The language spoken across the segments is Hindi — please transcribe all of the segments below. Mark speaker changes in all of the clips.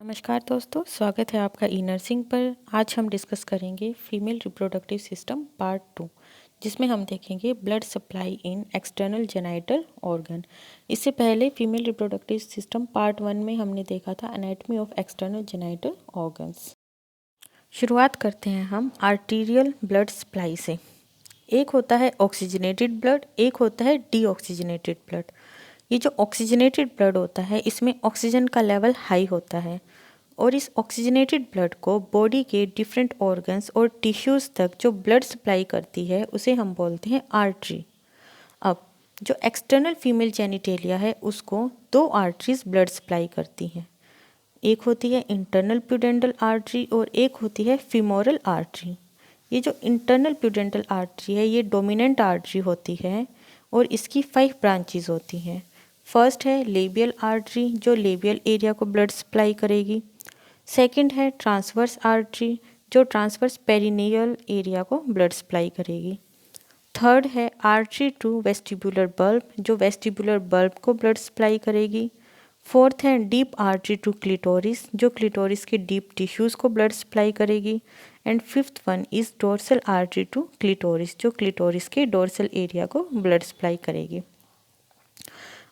Speaker 1: नमस्कार दोस्तों, स्वागत है आपका ई नर्सिंग पर। आज हम डिस्कस करेंगे फीमेल रिप्रोडक्टिव सिस्टम पार्ट 2, जिसमें हम देखेंगे blood supply in external genital organ. इससे पहले फीमेल रिप्रोडक्टिव सिस्टम पार्ट 1 में हमने देखा था anatomy of external genital organs. शुरुआत करते हैं हम आर्टीरियल ब्लड सप्लाई से। एक होता है ऑक्सीजनेटेड ब्लड, एक होता है डीऑक्सीजनेटेड ब्लड। ये जो ऑक्सीजनेटेड ब्लड होता है इसमें ऑक्सीजन का लेवल हाई होता है और इस ऑक्सीजनेटेड ब्लड को बॉडी के डिफरेंट ऑर्गन्स और टिश्यूज़ तक जो ब्लड सप्लाई करती है उसे हम बोलते हैं आर्टरी। अब जो एक्सटर्नल फीमेल जेनिटेलिया है उसको दो आर्टरीज ब्लड सप्लाई करती हैं। एक होती है इंटरनल प्यूडेंटल आर्टरी और एक होती है फीमोरल आर्टरी। ये जो इंटरनल प्यूडेंटल आर्टरी है ये डोमिनेंट आर्टरी होती है और इसकी 5 ब्रांचेस होती हैं। फर्स्ट है लेबियल आर्टरी जो लेबियल एरिया को ब्लड सप्लाई करेगी। सेकंड है ट्रांसवर्स आर्टरी जो ट्रांसवर्स पेरिनियल एरिया को ब्लड सप्लाई करेगी। थर्ड है आर्टरी टू वेस्टिबुलर बल्ब जो वेस्टिबुलर बल्ब को ब्लड सप्लाई करेगी। फोर्थ है डीप आर्टरी टू क्लिटोरिस जो क्लिटोरिस के डीप टिश्यूज़ को ब्लड सप्लाई करेगी। And fifth one is dorsal artery to clitoris जो क्लिटोरिस के डोर्सल एरिया को ब्लड सप्लाई करेगी।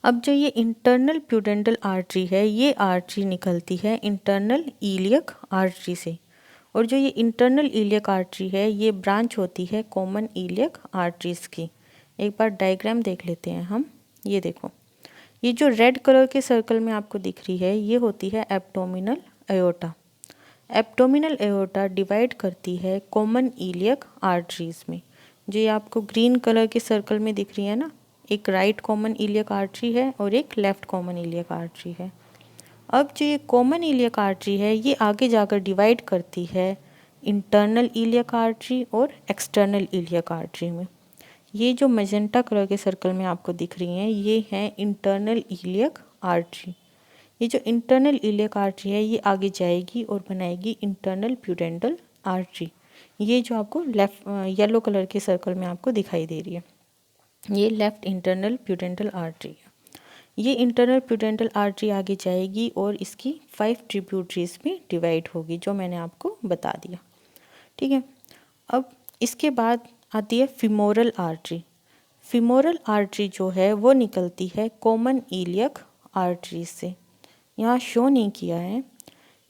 Speaker 1: अब जो ये इंटरनल प्यूडेंटल आर्टरी है ये आर्टरी निकलती है इंटरनल ईलियक आर्टरी से और जो ये इंटरनल ईलियक आर्टरी है ये ब्रांच होती है कॉमन ईलियक आर्टरीज की। एक बार डायग्राम देख लेते हैं हम। ये देखो, ये जो रेड कलर के सर्कल में आपको दिख रही है ये होती है abdominal aorta. Abdominal aorta divide करती है कॉमन ईलियक आर्टरीज में। जो ये आपको ग्रीन कलर के सर्कल में दिख रही है ना, एक राइट कॉमन ईलियक आर्टरी है और एक लेफ्ट कॉमन ईलियक आर्टरी है। अब जो ये कॉमन ईलियक आर्टरी है ये आगे जाकर डिवाइड करती है इंटरनल ईलियक आर्टरी और एक्सटर्नल ईलियक आर्टरी में। ये जो मैजेंटा कलर के सर्कल में आपको दिख रही हैं ये है इंटरनल ईलियक आर्टरी। ये जो इंटरनल ईलियक आर्टरी है ये आगे जाएगी और बनाएगी इंटरनल प्यूडेंटल आर्टरी। ये जो आपको लेफ्ट येलो कलर के सर्कल में आपको दिखाई दे रही है ये लेफ्ट इंटरनल प्यूडेंटल आर्टरी है। ये इंटरनल प्यूडेंटल आर्टरी आगे जाएगी और इसकी 5 ट्रिब्यूटरीज में डिवाइड होगी जो मैंने आपको बता दिया। ठीक है, अब इसके बाद आती है फीमोरल आर्टरी। फीमोरल आर्टरी जो है वो निकलती है कॉमन ईलियक आर्टरी से। यहाँ शो नहीं किया है।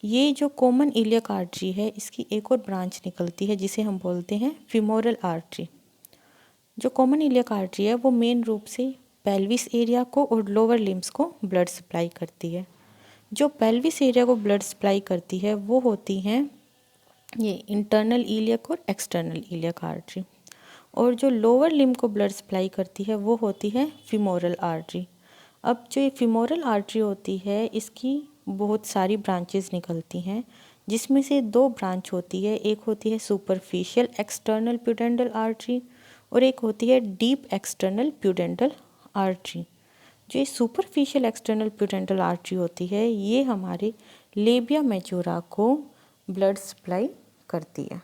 Speaker 1: ये जो कॉमन ईलियक आर्टरी है इसकी एक और ब्रांच निकलती है जिसे हम बोलते हैं फीमोरल आर्टरी। जो कॉमन ईलियक आर्टरी है वो मेन रूप से पेल्विस एरिया को और लोअर लिम्स को ब्लड सप्लाई करती है। जो पेल्विस एरिया को ब्लड सप्लाई करती है वो होती हैं ये इंटरनल ईलियक और एक्सटर्नल ईलियक आर्टरी और जो लोअर लिम्ब को ब्लड सप्लाई करती है वो होती है फीमोरल आर्टरी। अब जो ये फीमोरल आर्टरी होती है इसकी बहुत सारी ब्रांचेस निकलती हैं जिसमें से 2 ब्रांच होती है। एक होती है सुपरफिशियल एक्सटर्नल प्यूडेंटल आर्टरी और एक होती है डीप एक्सटर्नल प्यूडेंटल आर्टरी। जो ये सुपरफिशियल एक्सटर्नल प्यूडेंटल आर्टरी होती है ये हमारे लेबिया मेजोरा को ब्लड सप्लाई करती है।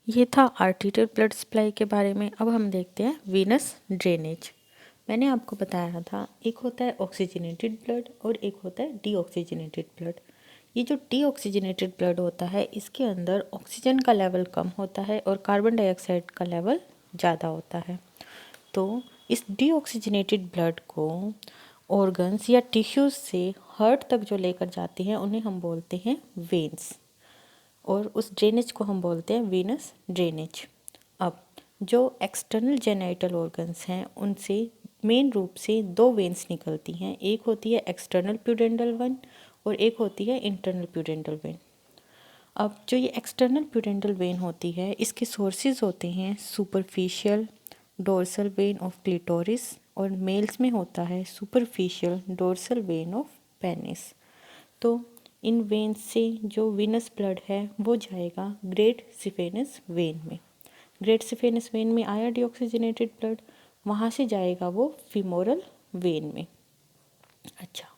Speaker 1: ये था आर्टीरियल ब्लड सप्लाई के बारे में। अब हम देखते हैं वीनस ड्रेनेज। मैंने आपको बताया था एक होता है ऑक्सीजनेटेड ब्लड और एक होता है डीऑक्सीजनेटेड ब्लड। ये जो डीऑक्सीजनेटेड ब्लड होता है इसके अंदर ऑक्सीजन का लेवल कम होता है और कार्बन डाइऑक्साइड का लेवल ज़्यादा होता है। तो इस डीऑक्सीजनेटेड ब्लड को ऑर्गन्स या टिश्यूज़ से हार्ट तक जो लेकर जाते हैं उन्हें हम बोलते हैं वेन्स और उस ड्रेनेज को हम बोलते हैं वीनस ड्रेनेज। अब जो एक्सटर्नल जेनाइटल ऑर्गन्स हैं उनसे मेन रूप से 2 वेन्स निकलती हैं। एक होती है एक्सटर्नल प्यूडेंटल वेन और एक होती है इंटरनल प्यूडेंटल वेन। अब जो ये एक्सटर्नल प्यूडेंटल वेन होती है इसके सोर्सेज होते हैं superficial dorsal when of clitoris और मेल्स में होता है superficial dorsal when of penis. तो इन वेन्स से जो वीनस ब्लड है वो जाएगा ग्रेट सिफेनस वेन में। ग्रेट सिफेनस वेन में आया डीऑक्सीजनेटेड ब्लड, वहाँ से जाएगा वो फीमोरल वेन में। अच्छा,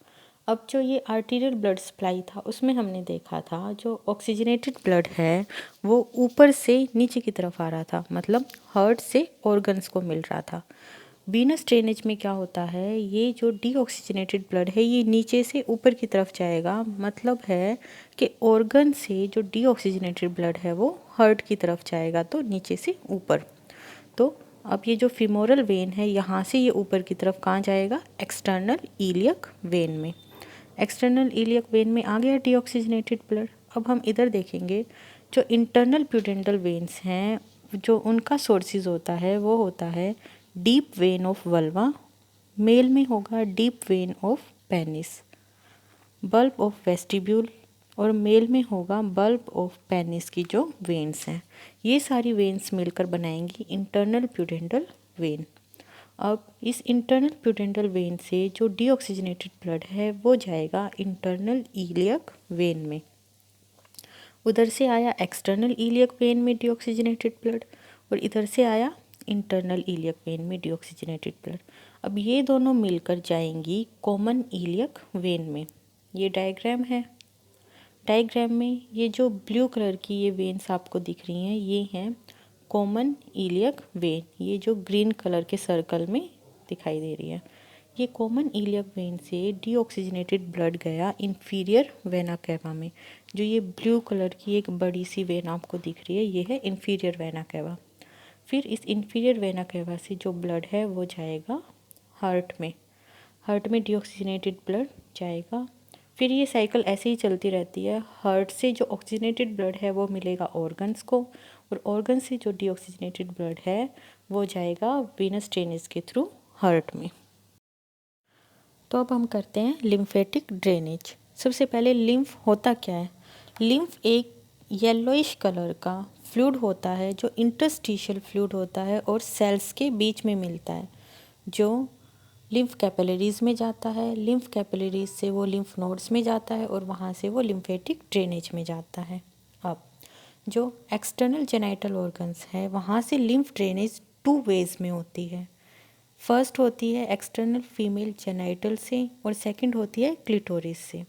Speaker 1: अब जो ये आर्टीरियल ब्लड सप्लाई था उसमें हमने देखा था जो ऑक्सीजनेटेड ब्लड है वो ऊपर से नीचे की तरफ आ रहा था, मतलब हार्ट से ऑर्गन्स को मिल रहा था। वीनस ड्रेनेज में क्या होता है, ये जो डीऑक्सीजनेटेड ब्लड है ये नीचे से ऊपर की तरफ जाएगा, मतलब है कि ऑर्गन से जो डीऑक्सीजनेटेड ब्लड है वो हार्ट की तरफ जाएगा, तो नीचे से ऊपर। तो अब ये जो फीमोरल वेन है यहाँ से ये ऊपर की तरफ कहाँ जाएगा, एक्सटर्नल ईलियक वेन में। एक्सटर्नल ईलियक वेन में आ गया डीऑक्सीजनेटेड ब्लड। अब हम इधर देखेंगे जो इंटरनल प्यूडेंटल वेन्स हैं, जो उनका सोर्सेज होता है वो होता है deep vein of vulva, male में होगा deep vein of penis, bulb of vestibule, और मेल में होगा बल्ब ऑफ पेनिस की जो वेन्स हैं। ये सारी वेन्स मिलकर बनाएंगी इंटरनल प्यूडेंटल वेन। अब इस इंटरनल प्यूडेंटल वेन से जो डीऑक्सीजनेटेड ब्लड है वो जाएगा इंटरनल ईलियक वेन में। उधर से आया एक्सटर्नल ईलियक वेन में डीऑक्सीजनेटेड ब्लड, और इधर से आया इंटरनल ईलियक वेन में डीऑक्सीजनेटेड ब्लड। अब ये दोनों मिलकर जाएंगी कॉमन ईलियक वेन में। ये डायग्राम है। डायग्राम में ये जो ब्लू कलर की ये वेन्स आपको दिख रही हैं ये हैं कॉमन ईलियक वेन। ये जो ग्रीन कलर के सर्कल में दिखाई दे रही है ये कॉमन ईलियक वेन से डीऑक्सीजनेटेड ब्लड गया इंफीरियर वेना कैवा में। जो ये ब्लू कलर की एक बड़ी सी वेन आपको दिख रही है ये है इंफीरियर वेना कैवा। फिर इस इंफीरियर वेना कैवा से जो ब्लड है वो जाएगा हार्ट में। हार्ट में डीऑक्सीजनेटेड ब्लड जाएगा। फिर ये साइकिल ऐसे ही चलती रहती है। हार्ट से जो ऑक्सीजनेटेड ब्लड है वो मिलेगा ऑर्गन्स को, और ऑर्गन से जो डीऑक्सीजनेटेड ब्लड है वो जाएगा वीनस ड्रेनेज के थ्रू हार्ट में। तो अब हम करते हैं लिम्फेटिक ड्रेनेज। सबसे पहले लिम्फ होता क्या है। लिम्फ एक येलोइश कलर का फ्लूइड होता है जो इंटरस्टिशियल फ्लूइड होता है और सेल्स के बीच में मिलता है, जो लिम्फ कैपिलरीज में जाता है। लिम्फ कैपिलरीज से वो लिम्फ नोड्स में जाता है और वहाँ से वो लिम्फेटिक ड्रेनेज में जाता है। अब जो एक्सटर्नल जेनाइटल ऑर्गन्स है वहाँ से लिम्फ ड्रेनेज 2 वेज में होती है। फर्स्ट होती है एक्सटर्नल फीमेल जेनाइटल से और सेकंड होती है क्लिटोरिस से।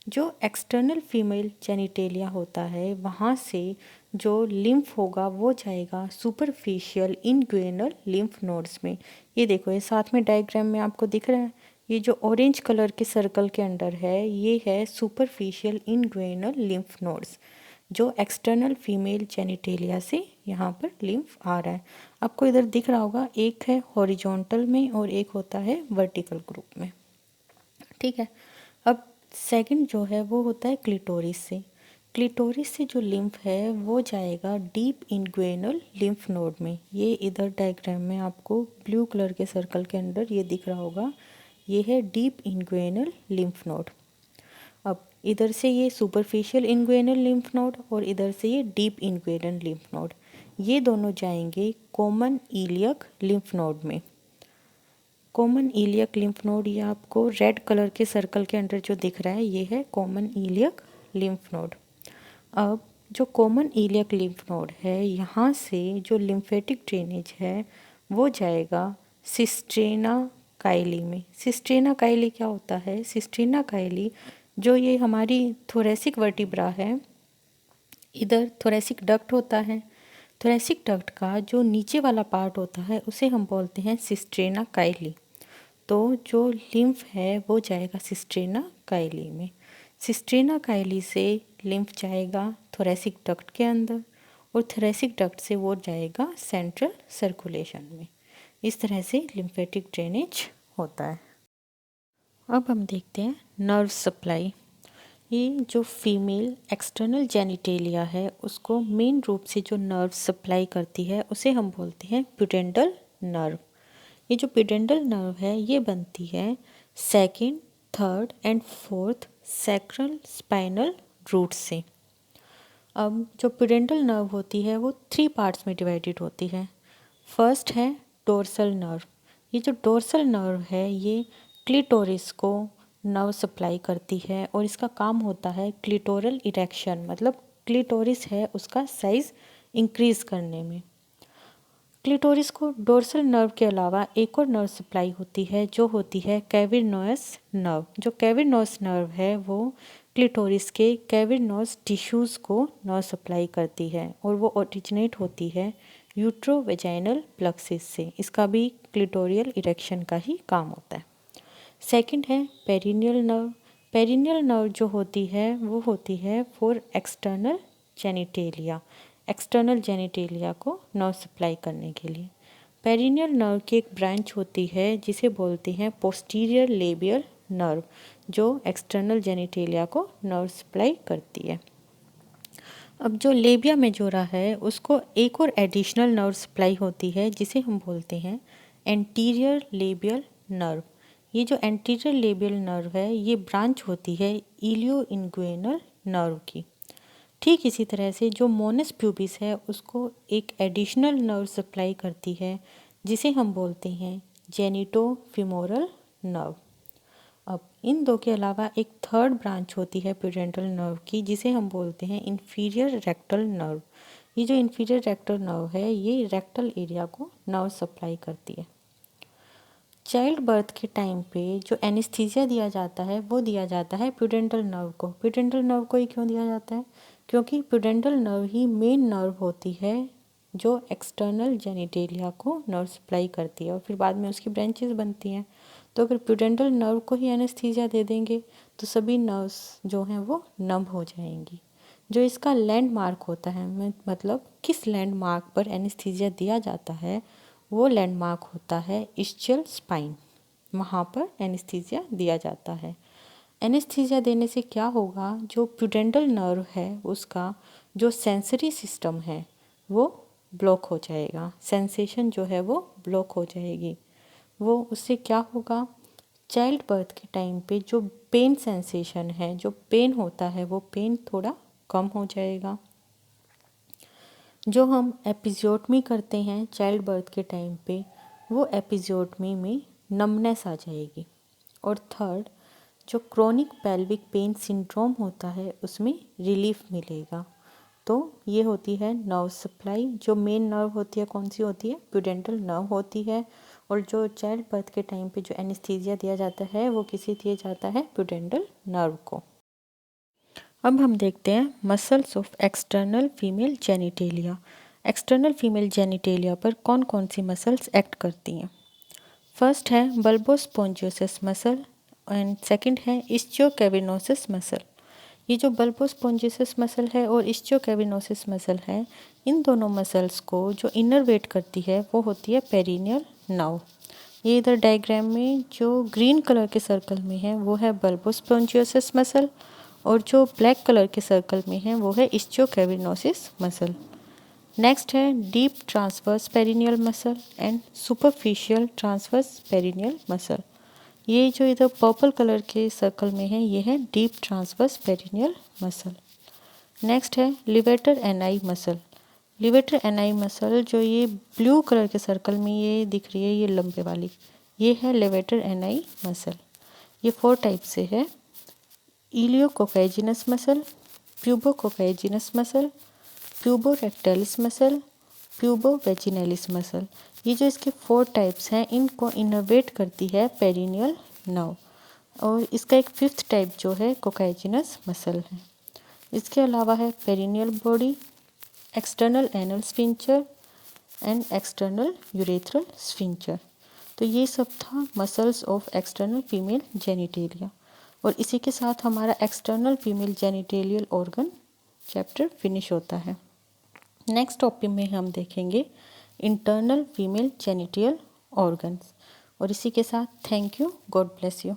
Speaker 1: जो एक्सटर्नल फीमेल जेनिटेलिया होता है वहाँ से जो लिम्फ होगा वो जाएगा सुपरफिशियल इनग्वेनल लिम्फ नोड्स में। ये देखो ये साथ में डायग्राम में आपको दिख रहा है, ये जो ऑरेंज कलर के सर्कल के अंदर है ये है सुपरफिशियल इनग्वेनल लिम्फ नोड्स, जो एक्सटर्नल फीमेल जेनिटेलिया से यहाँ पर लिम्फ आ रहा है। आपको इधर दिख रहा होगा एक है हॉरिजॉन्टल में और एक होता है वर्टिकल ग्रुप में। ठीक है। अब सेकंड जो है वो होता है क्लिटोरिस से। क्लिटोरिस से जो लिम्फ है वो जाएगा डीप इनग्वेनल लिम्फ नोड में। ये इधर डायग्राम में आपको ब्लू कलर के सर्कल के अंदर ये दिख रहा होगा, ये है डीप इनग्वेनल लिम्फ नोड। अब इधर से ये सुपरफिशियल इनग्वेनल लिम्फ नोड और इधर से ये डीप इनग्वेनल लिम्फ नोड, ये दोनों जाएंगे कॉमन ईलियक लिम्फ नोड में। कॉमन ईलियक लिम्फ नोड ये आपको रेड कलर के सर्कल के अंदर जो दिख रहा है ये है कॉमन ईलियक लिम्फ नोड। अब जो कॉमन ईलियक लिम्फ नोड है यहाँ से जो लिम्फेटिक ड्रेनेज है वो जाएगा सिस्टेना काइली में। सिस्टेना काइली क्या होता है, सिस्टेना काइली जो ये हमारी थोरेसिक वर्टिब्रा है, इधर थोरेसिक डक्ट होता है। थोरेसिक डक्ट का जो नीचे वाला पार्ट होता है उसे हम बोलते हैं सिस्टेना काइली। तो जो लिम्फ है वो जाएगा सिस्टेना काइली में। सिस्टेना काइली से लिम्फ जाएगा थोरेसिक डक्ट के अंदर और थोरेसिक डक्ट से वो जाएगा सेंट्रल सर्कुलेशन में। इस तरह से लिम्फेटिक ड्रेनेज होता है। अब हम देखते हैं नर्व सप्लाई। ये जो फीमेल एक्सटर्नल जेनिटेलिया है उसको मेन रूप से जो नर्व सप्लाई करती है उसे हम बोलते हैं प्यूडेंटल नर्व। ये जो प्यूडेंटल नर्व है ये बनती है second, third and fourth sacral spinal root से। अब जो प्यूडेंटल नर्व होती है वो 3 पार्ट्स में डिवाइडेड होती है। फर्स्ट है डोर्सल नर्व। ये जो डोर्सल नर्व है ये क्लिटोरिस को नर्व सप्लाई करती है और इसका काम होता है क्लिटोरल इरेक्शन, मतलब क्लिटोरिस है उसका साइज़ इंक्रीज़ करने में। क्लिटोरिस को डोर्सल नर्व के अलावा एक और नर्व सप्लाई होती है जो होती है कैविनोस नर्व। जो कैविनोस नर्व है वो क्लिटोरिस के कैविनोस टिश्यूज़ को नर्व सप्लाई करती है और वो ओरिजिनेट होती है यूट्रोवेजाइनल प्लक्सिस से, इसका भी क्लिटोरियल इरेक्शन का ही काम होता है। सेकंड है पेरिनियल नर्व। पेरिनियल नर्व जो होती है वो होती है for external genitalia, external genitalia को नर्व सप्लाई करने के लिए। पेरिनियल नर्व की एक ब्रांच होती है जिसे बोलते हैं पोस्टीरियर लेबियल नर्व, जो एक्सटर्नल जेनिटेलिया को नर्व सप्लाई करती है। अब जो लेबिया मेजोरा है उसको एक और एडिशनल नर्व सप्लाई होती है जिसे हम बोलते हैं एंटीरियर लेबियल नर्व। ये जो एंटीरियर लेबियल नर्व है ये ब्रांच होती है इलियो इंगुइनल नर्व की। ठीक इसी तरह से जो मोनस प्यूबिस है उसको एक एडिशनल नर्व सप्लाई करती है जिसे हम बोलते हैं जेनिटो फिमोरल नर्व। अब इन दो के अलावा एक थर्ड ब्रांच होती है प्यूडेंटल नर्व की जिसे हम बोलते हैं इंफीरियर रेक्टल नर्व। ये जो इंफीरियर रेक्टल नर्व है ये रेक्टल एरिया को नर्व सप्लाई करती है। चाइल्ड बर्थ के टाइम पे जो एनेस्थीसिया दिया जाता है वो दिया जाता है प्यूडेंटल नर्व को। प्यूडेंटल नर्व को ही क्यों दिया जाता है? क्योंकि प्यूडेंटल नर्व ही मेन नर्व होती है जो एक्सटर्नल जेनिटेलिया को नर्व सप्लाई करती है और फिर बाद में उसकी ब्रांचेस बनती हैं। तो अगर प्यूडेंटल नर्व को ही एनेस्थीसिया दे देंगे तो सभी नर्व्स जो हैं वो नम हो जाएंगी। जो इसका लैंडमार्क होता है, मतलब किस लैंडमार्क पर एनेस्थीसिया दिया जाता है, वो लैंडमार्क होता है इस्चियल स्पाइन। वहाँ पर एनेस्थीसिया दिया जाता है। एनेस्थीसिया देने से क्या होगा, जो प्यूडेंटल नर्व है उसका जो सेंसरी सिस्टम है वो ब्लॉक हो जाएगा, सेंसेशन जो है वो ब्लॉक हो जाएगी। वो उससे क्या होगा, चाइल्ड बर्थ के टाइम पे जो पेन सेंसेशन है, जो पेन होता है वो पेन थोड़ा कम हो जाएगा। जो हम एपिजियोटमी करते हैं चाइल्ड बर्थ के टाइम पे वो एपिजियोटमी में नमनेस आ जाएगी। और थर्ड, जो क्रोनिक पेल्विक पेन सिंड्रोम होता है उसमें रिलीफ मिलेगा। तो ये होती है नर्व सप्लाई। जो मेन नर्व होती है कौन सी होती है? प्यूडेंटल नर्व होती है। और जो चाइल्ड बर्थ के टाइम पे जो एनेस्थीसिया दिया जाता है वो किसे दिया जाता है? प्यूडेंटल नर्व को। अब हम देखते हैं muscles of external female genitalia. External female genitalia पर कौन कौन सी मसल्स एक्ट करती हैं? फर्स्ट है बल्बोस्पोंजियोसिस मसल एंड सेकंड है इस्चियोकेविनोसिस मसल। ये जो बल्बोस्पोंजियोसिस मसल है और इस्चियोकेविनोसिस मसल है, इन दोनों मसल्स को जो इनरवेट करती है वो होती है पेरिनियल नर्व। ये इधर डायग्राम में जो ग्रीन कलर के सर्कल में है वो है बल्बोस्पोंजियोसिस मसल और जो ब्लैक कलर के सर्कल में है वो है इस्चियोकेविनोसिस मसल। नेक्स्ट है deep transverse perineal muscle and superficial transverse perineal muscle. ये जो इधर पर्पल कलर के सर्कल में है ये है deep transverse perineal muscle. Next है levator ani muscle. Levator ani muscle जो ये ब्लू कलर के सर्कल में ये दिख रही है, ये लंबे वाली, ये है लिवेटर एनाई मसल। ये 4 टाइप से है: इलियोकोकाइजिनस मसल, प्यूबोकोकाइजिनस मसल, प्यूबोरेक्टालिस मसल, प्यूबोवेजिनलिस मसल। ये जो इसके 4 टाइप्स हैं इनको इनर्वेट करती है पेरिनियल नर्व। और इसका एक 5th टाइप जो है कोकाइजिनस मसल है। इसके अलावा है perineal body, external anal sphincter and external urethral sphincter. तो ये सब था muscles of external female genitalia. और इसी के साथ हमारा external female genitalial organ chapter finish होता है। नेक्स्ट टॉपिक में हम देखेंगे इंटरनल फीमेल जेनिटल ऑर्गन्स। और इसी के साथ thank you, God bless you.